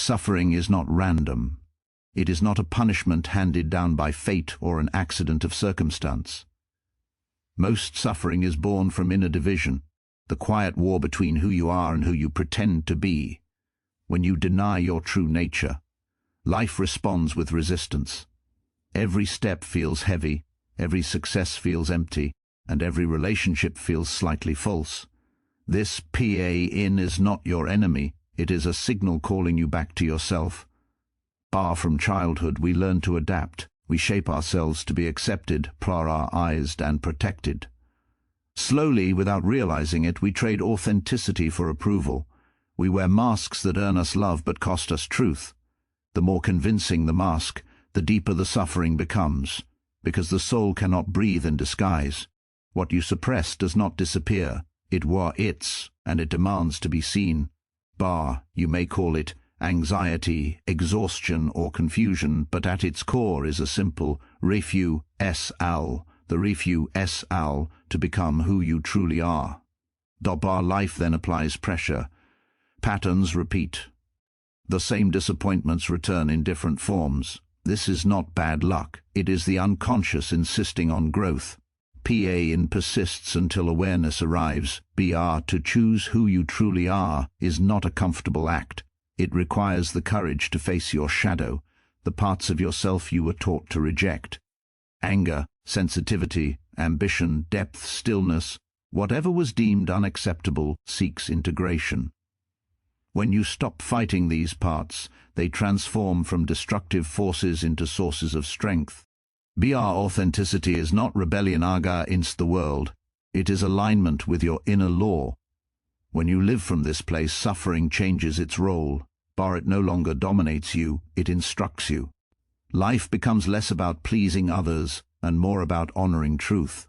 Suffering is not random. It is not a punishment handed down by fate or an accident of circumstance. Most suffering is born from inner division, the quiet war between who you are and who you pretend to be. When you deny your true nature, life responds with resistance. Every step feels heavy, every success feels empty, and every relationship feels slightly false. This pain is not your enemy, it is a signal calling you back to yourself. From childhood we learn to adapt, we shape ourselves to be accepted, prioritized and protected. Slowly, without realizing it, we trade authenticity for approval. We wear masks that earn us love but cost us truth. The more convincing the mask, the deeper the suffering becomes, because the soul cannot breathe in disguise. What you suppress does not disappear, it waits, and it demands to be seen. You may call it anxiety, exhaustion or confusion, but at its core is a simple refusal, the refusal to become who you truly are. Life then applies pressure. Patterns repeat. The same disappointments return in different forms. This is not bad luck, it is the unconscious insisting on growth. Pain persists until awareness arrives. To choose who you truly are is not a comfortable act. It requires the courage to face your shadow, the parts of yourself you were taught to reject. Anger, sensitivity, ambition, depth, stillness, whatever was deemed unacceptable seeks integration. When you stop fighting these parts, they transform from destructive forces into sources of strength. Authenticity is not rebellion against the world, it is alignment with your inner law. When you live from this place, suffering changes its role. It no longer dominates you, it instructs you. Life becomes less about pleasing others and more about honoring truth.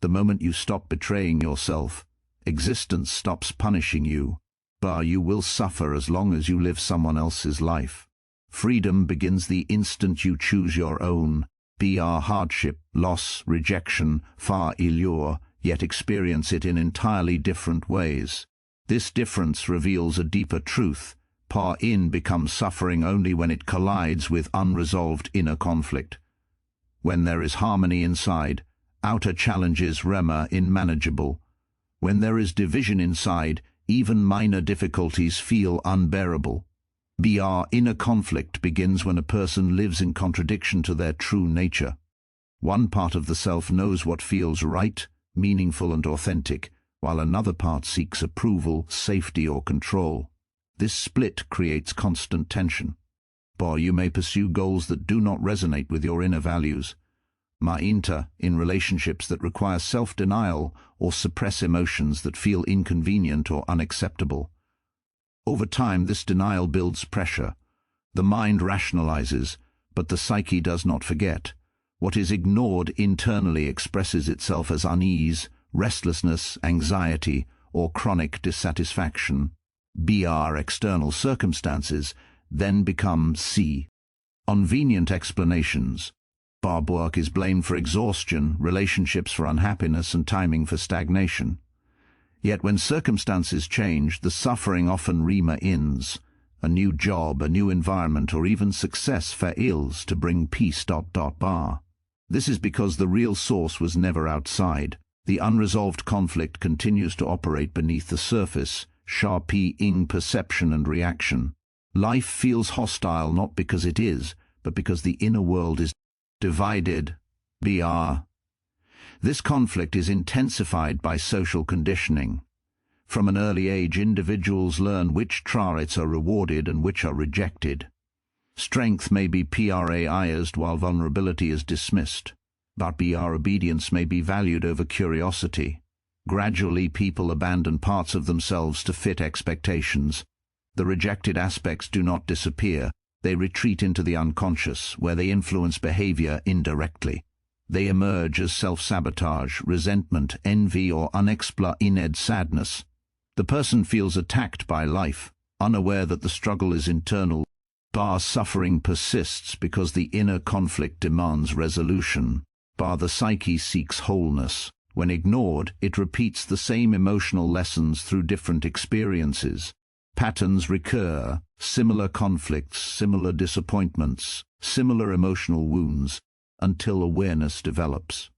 The moment you stop betraying yourself, existence stops punishing you. You will suffer as long as you live someone else's life. Freedom begins the instant you choose your own. Hardship, loss, rejection, failure, yet experience it in entirely different ways. This difference reveals a deeper truth. Pain becomes suffering only when it collides with unresolved inner conflict. When there is harmony inside, outer challenges remain unmanageable. When there is division inside, even minor difficulties feel unbearable. Inner conflict begins when a person lives in contradiction to their true nature. One part of the self knows what feels right, meaningful and authentic, while another part seeks approval, safety or control. This split creates constant tension. You may pursue goals that do not resonate with your inner values. In relationships that require self-denial or suppress emotions that feel inconvenient or unacceptable. Over time, this denial builds pressure. The mind rationalizes, but the psyche does not forget. What is ignored internally expresses itself as unease, restlessness, anxiety, or chronic dissatisfaction. External circumstances then become convenient explanations. Work is blamed for exhaustion, relationships for unhappiness, and timing for stagnation. Yet when circumstances change, the suffering often remains. A new job, a new environment, or even success fails to bring peace. This is because the real source was never outside. The unresolved conflict continues to operate beneath the surface, sharpening perception and reaction. Life feels hostile not because it is, but because the inner world is divided. This conflict is intensified by social conditioning. From an early age, individuals learn which traits are rewarded and which are rejected. Strength may be praised while vulnerability is dismissed, but obedience may be valued over curiosity. Gradually, people abandon parts of themselves to fit expectations. The rejected aspects do not disappear. They retreat into the unconscious, where they influence behavior indirectly. They emerge as self-sabotage, resentment, envy, or unexplained sadness. The person feels attacked by life, unaware that the struggle is internal. Suffering persists because the inner conflict demands resolution. The psyche seeks wholeness. When ignored, it repeats the same emotional lessons through different experiences. Patterns recur. similar conflicts, similar disappointments, similar emotional wounds, until awareness develops.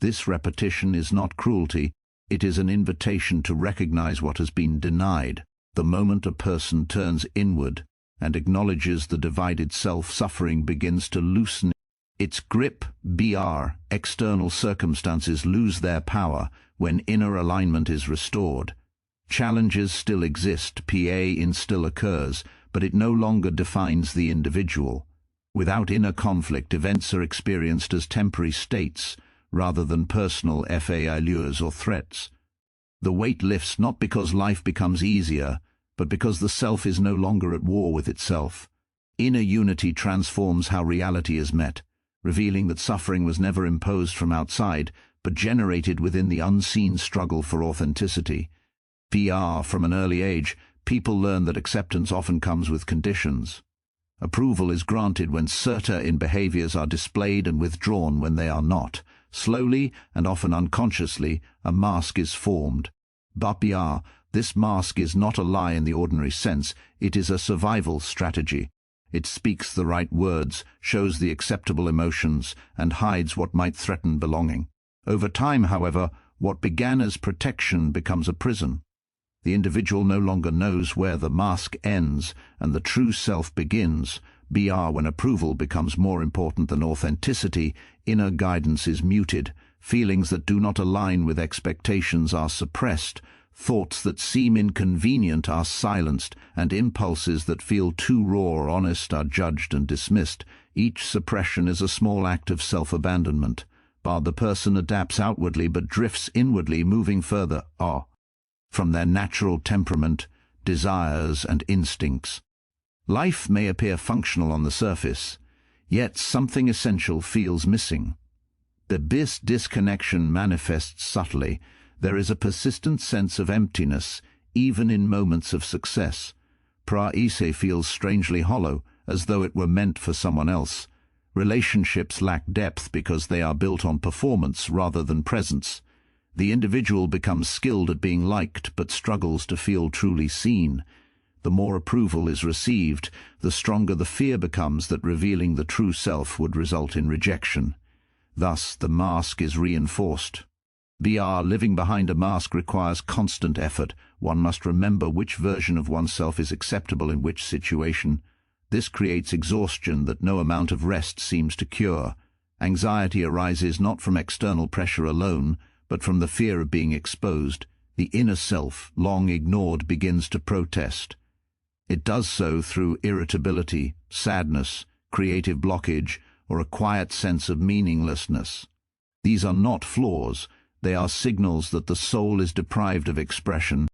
This repetition is not cruelty, it is an invitation to recognize what has been denied. The moment a person turns inward and acknowledges the divided self, suffering begins to loosen its grip. External circumstances lose their power when inner alignment is restored. Challenges still exist, pain still occurs, but it no longer defines the individual. Without inner conflict, events are experienced as temporary states, rather than personal failures or threats. The weight lifts not because life becomes easier, but because the self is no longer at war with itself. Inner unity transforms how reality is met, revealing that suffering was never imposed from outside, but generated within the unseen struggle for authenticity. From an early age, people learn that acceptance often comes with conditions. Approval is granted when certain behaviors are displayed and withdrawn when they are not. Slowly, and often unconsciously, a mask is formed. But this mask is not a lie in the ordinary sense, it is a survival strategy. It speaks the right words, shows the acceptable emotions, and hides what might threaten belonging. Over time, however, what began as protection becomes a prison. The individual no longer knows where the mask ends and the true self begins. When approval becomes more important than authenticity, inner guidance is muted, feelings that do not align with expectations are suppressed, thoughts that seem inconvenient are silenced, and impulses that feel too raw or honest are judged and dismissed. Each suppression is a small act of self-abandonment. The person adapts outwardly but drifts inwardly, moving further from their natural temperament, desires, and instincts. Life may appear functional on the surface, yet something essential feels missing. The disconnection manifests subtly. There is a persistent sense of emptiness, even in moments of success. Praise feels strangely hollow, as though it were meant for someone else. Relationships lack depth because they are built on performance rather than presence. The individual becomes skilled at being liked but struggles to feel truly seen. The more approval is received, the stronger the fear becomes that revealing the true self would result in rejection. Thus, the mask is reinforced. Living behind a mask requires constant effort. One must remember which version of oneself is acceptable in which situation. This creates exhaustion that no amount of rest seems to cure. Anxiety arises not from external pressure alone, but from the fear of being exposed. The inner self, long ignored, begins to protest. It does so through irritability, sadness, creative blockage, or a quiet sense of meaninglessness. These are not flaws, they are signals that the soul is deprived of expression.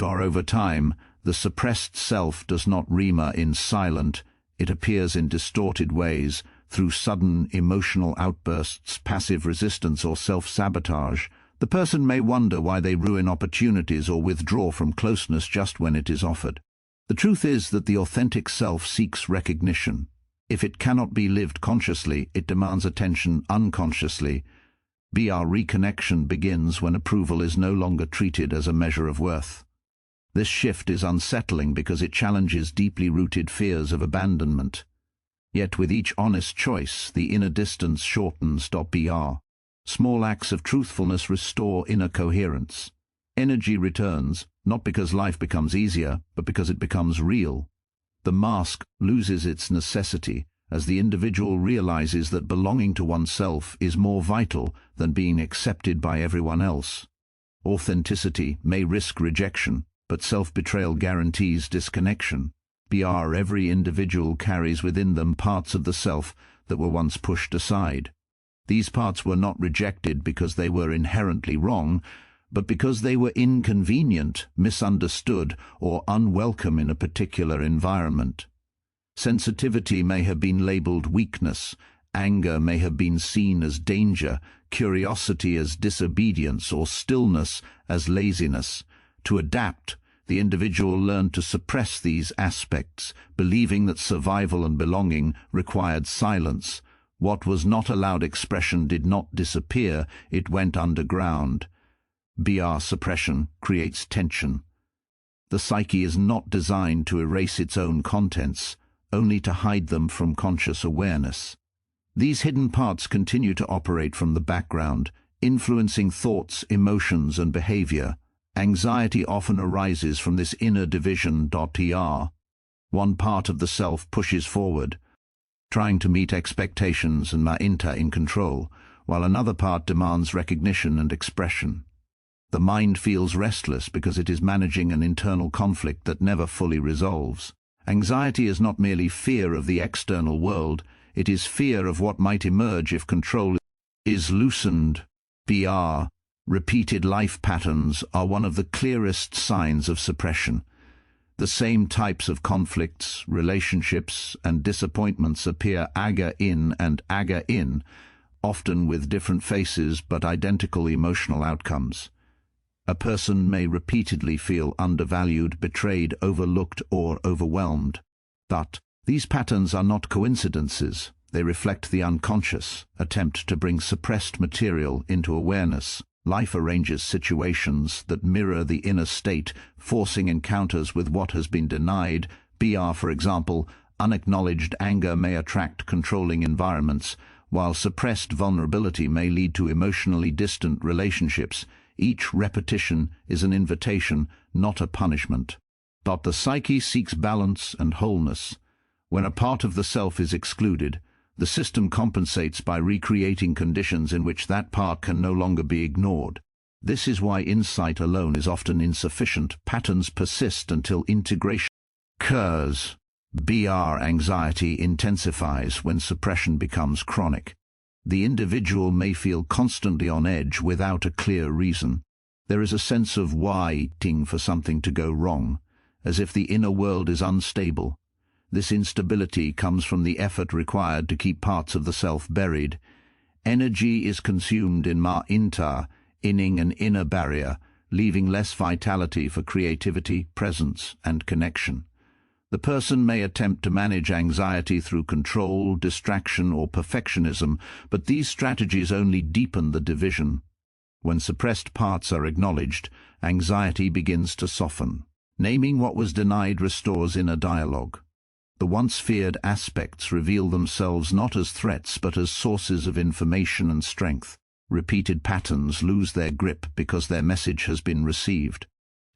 Over time, the suppressed self does not rema in silent, it appears in distorted ways, through sudden emotional outbursts, passive resistance, or self-sabotage. The person may wonder why they ruin opportunities or withdraw from closeness just when it is offered. The truth is that the authentic self seeks recognition. If it cannot be lived consciously, it demands attention unconsciously. Reconnection begins when approval is no longer treated as a measure of worth. This shift is unsettling because it challenges deeply rooted fears of abandonment. Yet with each honest choice, the inner distance shortens. Small acts of truthfulness restore inner coherence. Energy returns, not because life becomes easier, but because it becomes real. The mask loses its necessity as the individual realizes that belonging to oneself is more vital than being accepted by everyone else. Authenticity may risk rejection, but self-betrayal guarantees disconnection. Every individual carries within them parts of the self that were once pushed aside. These parts were not rejected because they were inherently wrong, but because they were inconvenient, misunderstood, or unwelcome in a particular environment. Sensitivity may have been labeled weakness, anger may have been seen as danger, curiosity as disobedience, or stillness as laziness. To adapt, the individual learned to suppress these aspects, believing that survival and belonging required silence. What was not allowed expression did not disappear, it went underground. Suppression creates tension. The psyche is not designed to erase its own contents, only to hide them from conscious awareness. These hidden parts continue to operate from the background, influencing thoughts, emotions, and behavior. Anxiety often arises from this inner division. One part of the self pushes forward, trying to meet expectations and maintain in control, while another part demands recognition and expression. The mind feels restless because it is managing an internal conflict that never fully resolves. Anxiety is not merely fear of the external world, it is fear of what might emerge if control is loosened. Repeated life patterns are one of the clearest signs of suppression. The same types of conflicts, relationships, and disappointments appear aga in and aga in, often with different faces but identical emotional outcomes. A person may repeatedly feel undervalued, betrayed, overlooked, or overwhelmed. But these patterns are not coincidences. They reflect the unconscious attempt to bring suppressed material into awareness. Life arranges situations that mirror the inner state, forcing encounters with what has been denied. For example, unacknowledged anger may attract controlling environments, while suppressed vulnerability may lead to emotionally distant relationships. Each repetition is an invitation, not a punishment. But the psyche seeks balance and wholeness. When a part of the self is excluded, the system compensates by recreating conditions in which that part can no longer be ignored. This is why insight alone is often insufficient. Patterns persist until integration occurs. Anxiety intensifies when suppression becomes chronic. The individual may feel constantly on edge without a clear reason. There is a sense of waiting for something to go wrong, as if the inner world is unstable. This instability comes from the effort required to keep parts of the self buried. Energy is consumed in inning an inner barrier, leaving less vitality for creativity, presence, and connection. The person may attempt to manage anxiety through control, distraction, or perfectionism, but these strategies only deepen the division. When suppressed parts are acknowledged, anxiety begins to soften. Naming what was denied restores inner dialogue. The once feared aspects reveal themselves not as threats but as sources of information and strength. Repeated patterns lose their grip because their message has been received.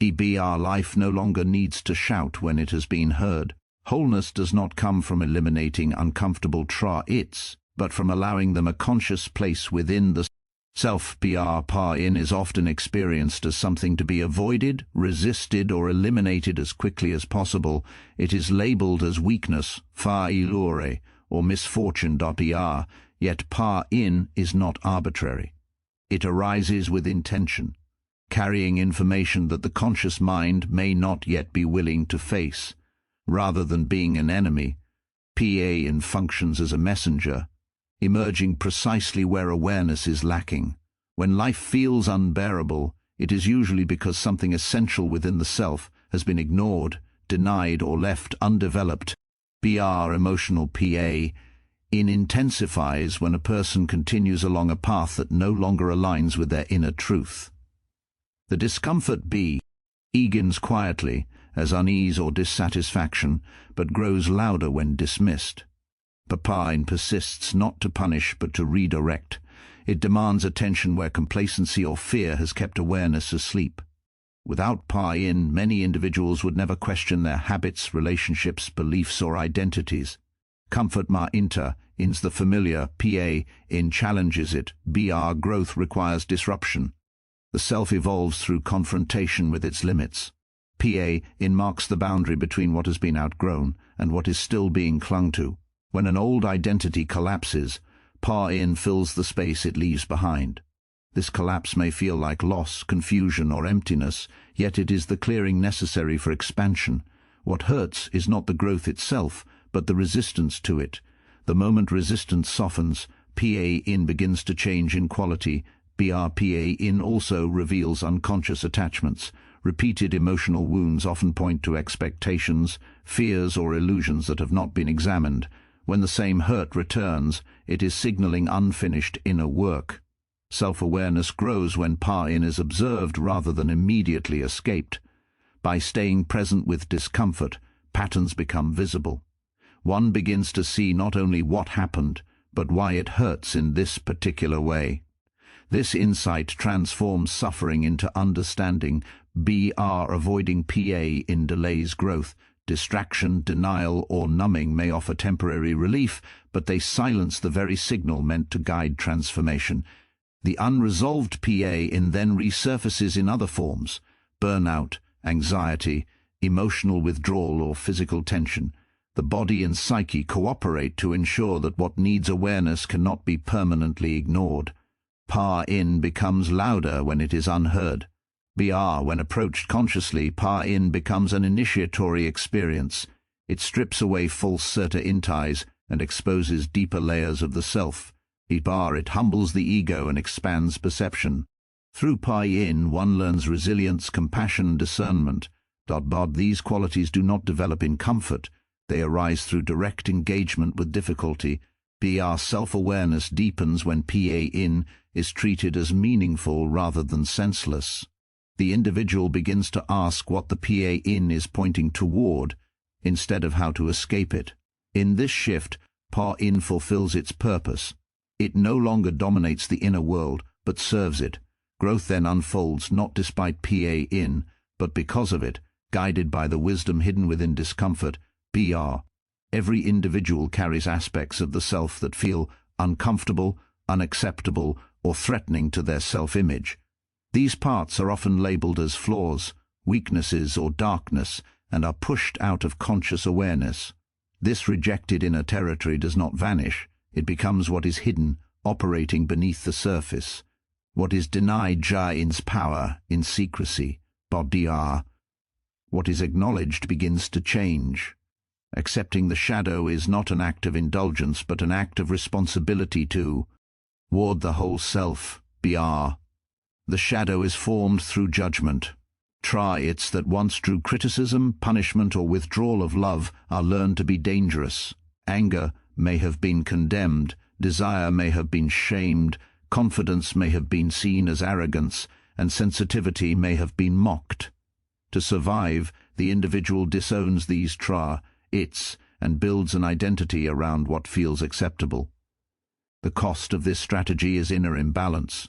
Life no longer needs to shout when it has been heard. Wholeness does not come from eliminating uncomfortable traits, but from allowing them a conscious place within the self. Pa-in is often experienced as something to be avoided, resisted, or eliminated as quickly as possible. It is labeled as weakness, fa-ilure, or misfortune. Yet Pa-in is not arbitrary. It arises with intention, carrying information that the conscious mind may not yet be willing to face. Rather than being an enemy, Pa-in functions as a messenger, emerging precisely where awareness is lacking. When life feels unbearable, it is usually because something essential within the self has been ignored, denied, or left undeveloped. Emotional Pa-in intensifies when a person continues along a path that no longer aligns with their inner truth. The discomfort begins quietly, as unease or dissatisfaction, but grows louder when dismissed. Pa-in persists not to punish but to redirect. It demands attention where complacency or fear has kept awareness asleep. Without Pa-in, many individuals would never question their habits, relationships, beliefs, or identities. Comfort ins the familiar, Pa-in challenges it. Growth requires disruption. The self evolves through confrontation with its limits. Pa-in marks the boundary between what has been outgrown and what is still being clung to. When an old identity collapses, Pa-in fills the space it leaves behind. This collapse may feel like loss, confusion, or emptiness, yet it is the clearing necessary for expansion. What hurts is not the growth itself, but the resistance to it. The moment resistance softens, Pa-in begins to change in quality. Pa-in also reveals unconscious attachments. Repeated emotional wounds often point to expectations, fears, or illusions that have not been examined. When the same hurt returns, it is signaling unfinished inner work. Self-awareness grows when Pa-in is observed rather than immediately escaped. By staying present with discomfort, patterns become visible. One begins to see not only what happened, but why it hurts in this particular way. This insight transforms suffering into understanding. Avoiding PA in delays growth. Distraction, denial, or numbing may offer temporary relief, but they silence the very signal meant to guide transformation. The unresolved PA then resurfaces in other forms: burnout, anxiety, emotional withdrawal, or physical tension. The body and psyche cooperate to ensure that what needs awareness cannot be permanently ignored. Pa-in becomes louder when it is unheard. When approached consciously, Pa-in becomes an initiatory experience. It strips away false certainties and exposes deeper layers of the self. It humbles the ego and expands perception. Through Pa-in, one learns resilience, compassion, discernment. These qualities do not develop in comfort. They arise through direct engagement with difficulty. Self-awareness deepens when Pa-in is treated as meaningful rather than senseless. The individual begins to ask what the Pa-in is pointing toward, instead of how to escape it. In this shift, Pa-in fulfills its purpose. It no longer dominates the inner world, but serves it. Growth then unfolds not despite Pa-in, but because of it, guided by the wisdom hidden within discomfort. Every individual carries aspects of the self that feel uncomfortable, unacceptable, or threatening to their self-image. These parts are often labeled as flaws, weaknesses, or darkness, and are pushed out of conscious awareness. This rejected inner territory does not vanish. It becomes what is hidden, operating beneath the surface. What is denied in's power in secrecy. What is acknowledged begins to change. Accepting the shadow is not an act of indulgence, but an act of responsibility to ward the whole self. The shadow is formed through judgment. It's that once true criticism, punishment, or withdrawal of love are learned to be dangerous. Anger may have been condemned, desire may have been shamed, confidence may have been seen as arrogance, and sensitivity may have been mocked. To survive, the individual disowns these its and builds an identity around what feels acceptable. The cost of this strategy is inner imbalance.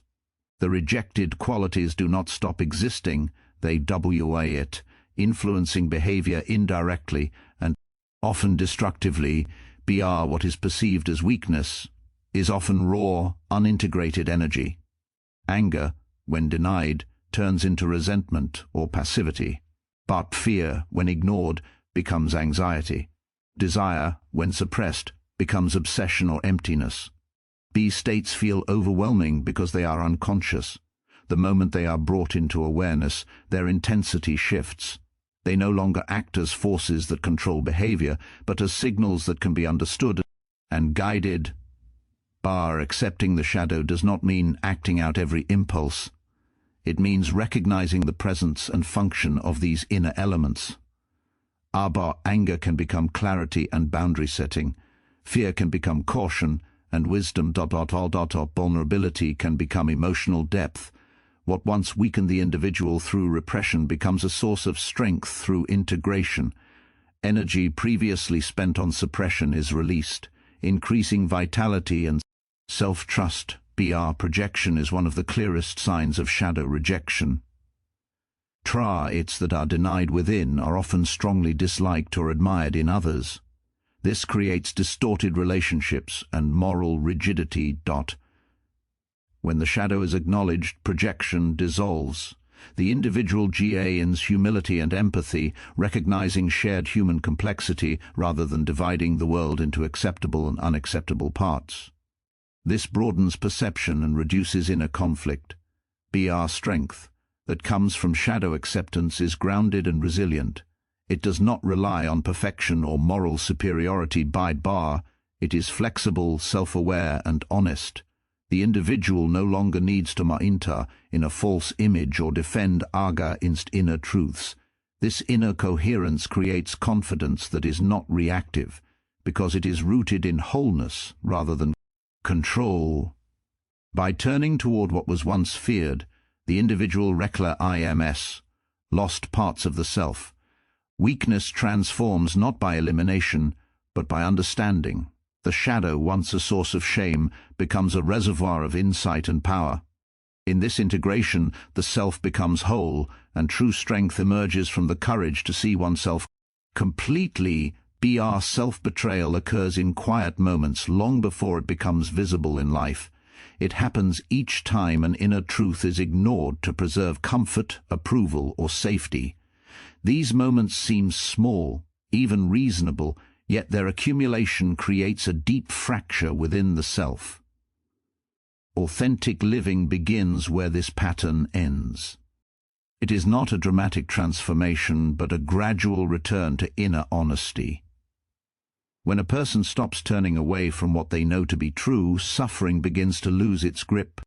The rejected qualities do not stop existing, they it, influencing behavior indirectly and often destructively. What is perceived as weakness is often raw, unintegrated energy. Anger, when denied, turns into resentment or passivity. But fear, when ignored, becomes anxiety. Desire, when suppressed, becomes obsession or emptiness. These states feel overwhelming because they are unconscious. The moment they are brought into awareness, their intensity shifts. They no longer act as forces that control behavior, but as signals that can be understood and guided. Accepting the shadow does not mean acting out every impulse. It means recognizing the presence and function of these inner elements. Anger can become clarity and boundary setting. Fear can become caution, and wisdom. Vulnerability can become emotional depth. What once weakened the individual through repression becomes a source of strength through integration. Energy previously spent on suppression is released, increasing vitality and self-trust. Projection is one of the clearest signs of shadow rejection. It's that are denied within are often strongly disliked or admired in others. This creates distorted relationships and moral rigidity. When the shadow is acknowledged, projection dissolves. The individual gains humility and empathy, recognizing shared human complexity rather than dividing the world into acceptable and unacceptable parts. This broadens perception and reduces inner conflict. Strength that comes from shadow acceptance is grounded and resilient. It does not rely on perfection or moral superiority. It is flexible, self-aware, and honest. The individual no longer needs to maintain in a false image or defend inner truths. This inner coherence creates confidence that is not reactive, because it is rooted in wholeness rather than control. By turning toward what was once feared, the individual lost parts of the self. Weakness transforms not by elimination, but by understanding. The shadow, once a source of shame, becomes a reservoir of insight and power. In this integration, the self becomes whole, and true strength emerges from the courage to see oneself completely. Self-betrayal occurs in quiet moments long before it becomes visible in life. It happens each time an inner truth is ignored to preserve comfort, approval, or safety. These moments seem small, even reasonable, yet their accumulation creates a deep fracture within the self. Authentic living begins where this pattern ends. It is not a dramatic transformation, but a gradual return to inner honesty. When a person stops turning away from what they know to be true, suffering begins to lose its grip.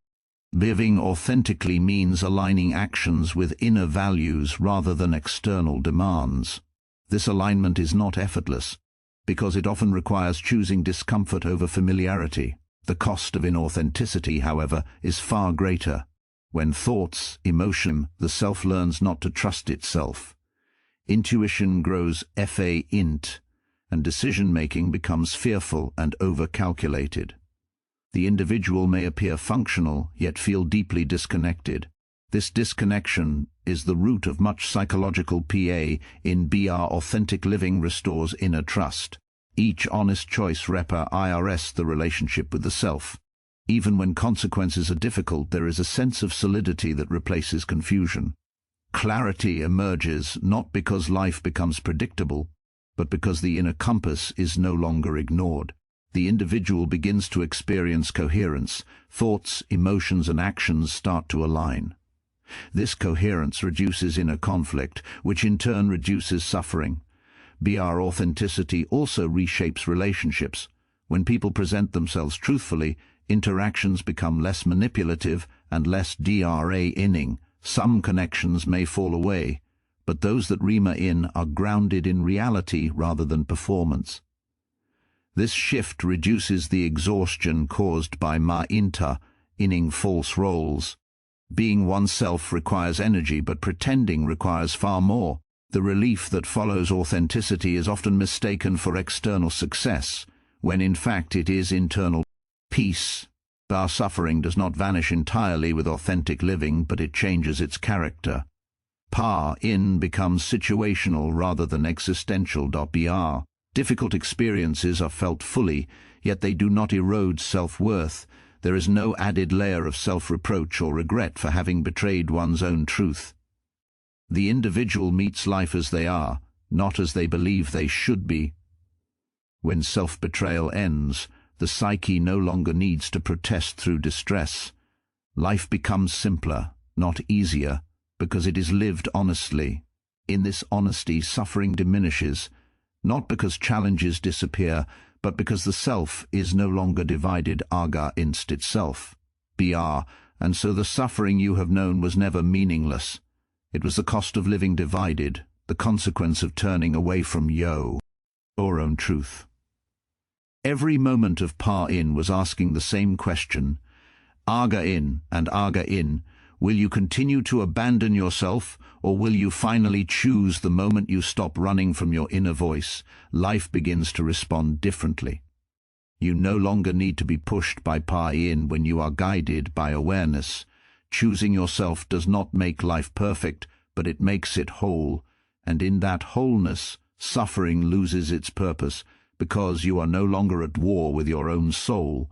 Living authentically means aligning actions with inner values rather than external demands. This alignment is not effortless, because it often requires choosing discomfort over familiarity. The cost of inauthenticity, however, is far greater. When thoughts, emotion, the self learns not to trust itself. Intuition grows int, and decision-making becomes fearful and over-calculated. The individual may appear functional, yet feel deeply disconnected. This disconnection is the root of much psychological PA. Authentic living restores inner trust. Each honest choice IRS the relationship with the self. Even when consequences are difficult, there is a sense of solidity that replaces confusion. Clarity emerges not because life becomes predictable, but because the inner compass is no longer ignored. The individual begins to experience coherence. Thoughts, emotions, and actions start to align. This coherence reduces inner conflict, which in turn reduces suffering. Authenticity also reshapes relationships. When people present themselves truthfully, interactions become less manipulative and less inning. Some connections may fall away, but those that remain are grounded in reality rather than performance. This shift reduces the exhaustion caused by inning false roles. Being oneself requires energy, but pretending requires far more. The relief that follows authenticity is often mistaken for external success, when in fact it is internal peace. Our suffering does not vanish entirely with authentic living, but it changes its character. Becomes situational rather than existential. Difficult experiences are felt fully, yet they do not erode self-worth. There is no added layer of self-reproach or regret for having betrayed one's own truth. The individual meets life as they are, not as they believe they should be. When self-betrayal ends, the psyche no longer needs to protest through distress. Life becomes simpler, not easier, because it is lived honestly. In this honesty, suffering diminishes, not because challenges disappear, but because the self is no longer divided inst itself. And so the suffering you have known was never meaningless. It was the cost of living divided, the consequence of turning away from your own truth. Every moment of was asking the same question. Will you continue to abandon yourself, or will you finally choose the moment you stop running from your inner voice? Life begins to respond differently. You no longer need to be pushed by when you are guided by awareness. Choosing yourself does not make life perfect, but it makes it whole, and in that wholeness, suffering loses its purpose, because you are no longer at war with your own soul,